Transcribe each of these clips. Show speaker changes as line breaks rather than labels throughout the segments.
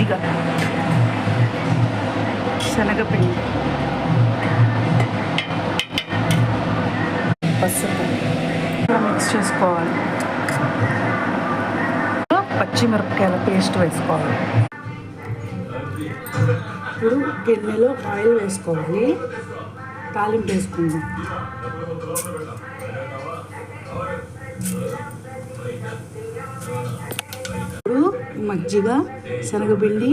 మజ్జిగ, శనగపిండి, పసుపు మిక్స్ చేసుకోవాలి. పచ్చిమిరపకాయల పేస్ట్ వేసుకోవాలి. ఇప్పుడు గిన్నెలో ఆయిల్ వేసుకోవాలి. తాలింపు వేసుకుందాం. ఇప్పుడు మజ్జిగ, శనగపిండి,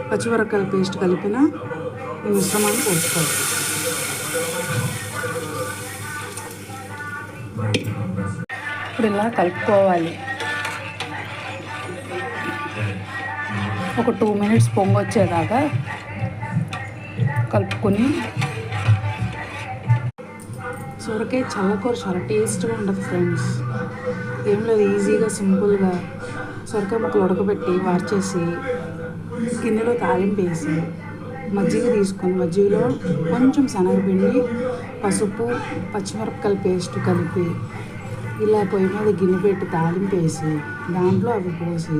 పచ్చిమిరపకాయల పేస్ట్ కలిపిన ఈ మిశ్రమాన్ని పోసుకోవాలి. ఇప్పుడు ఇలా కలుపుకోవాలి. ఒక 2 minutes పొంగొచ్చేదాకా కలుపుకొని. సొరకాయ చల్లకూర చాలా టేస్ట్గా ఉంటుంది ఫ్రెండ్స్. ఏం లేదు, ఈజీగా సింపుల్గా సొరకాయ ముక్కలు ఉడకబెట్టి వార్చేసి గిన్నెలో తాలింపు వేసి మజ్జిగ తీసుకొని మజ్జిగలో కొంచెం శనగపిండి, పసుపు, పచ్చిమిరపకాయల పేస్ట్ కలిపి ఇలా పొయ్యి మీద గిన్నె పెట్టి తాలింపు వేసి దాంట్లో అవి పోసి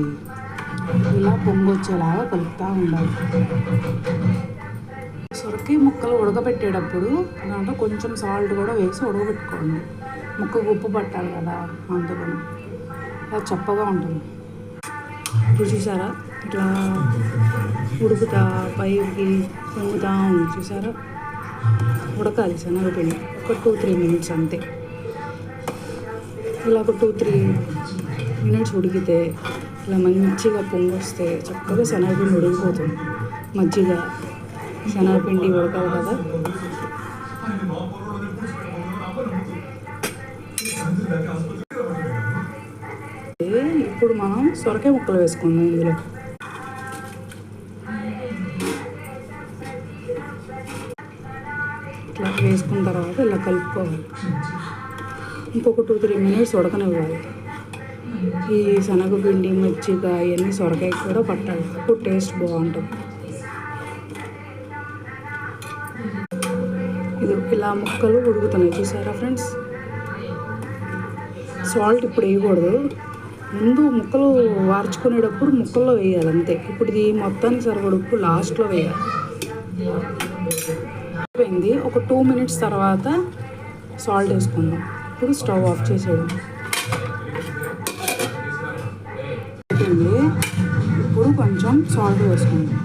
ఇలా పొంగొచ్చేలాగా కలుపుతూ ఉండాలి. సొరకాయ ముక్కలు ఉడకబెట్టేటప్పుడు దాంట్లో కొంచెం సాల్ట్ కూడా వేసి ఉడకబెట్టుకోండి. ముక్కకు ఉప్పు పట్టాలి కదా, అందుకని అలా చప్పగా ఉంటుంది. ఇప్పుడు చూసారా ఇట్లా ఉడుకుతా పైకి పొంగుతూ ఉంది. చూసారా, ఉడకాలి శనగపిండి ఒక 2-3 minutes అంతే. ఇలా ఒక 2-3 minutes ఉడికితే ఇలా మంచిగా పొంగొస్తే చక్కగా శనగపిండి ఉడికిపోతుంది. మజ్జిగ, శనగపిండి ఉడకాలి కదా. ఇప్పుడు మనం సొరకాయ ముక్కలు వేసుకుందాం. ఇందులో ఇట్లా వేసుకున్న తర్వాత ఇలా కలుపుకోవాలి. ఇంకొక 2-3 minutes ఉడకనివ్వాలి. ఈ శనగపిండి, మజ్జిగ ఇవన్నీ సొరకాయకి కూడా పట్టాలి. అప్పుడు టేస్ట్ బాగుంటుంది. ఇది ఇలా ముక్కలు ఉడుకుతున్నాయి చూసారా ఫ్రెండ్స్. సాల్ట్ ఇప్పుడు వేయకూడదు, ముందు ముక్కలు వార్చుకునేటప్పుడు ముక్కల్లో వేయాలి అంతే. ఇప్పుడు ఇది మొత్తానికి సరిపడ ఉప్పు లాస్ట్లో వేయాలి. అయిపోయింది. ఒక 2 minutes తర్వాత సాల్ట్ వేసుకుందాం. ఇప్పుడు స్టవ్ ఆఫ్ చేసేయడం. అయిపోయింది. ఇప్పుడు కొంచెం సాల్ట్ వేసుకుందాం.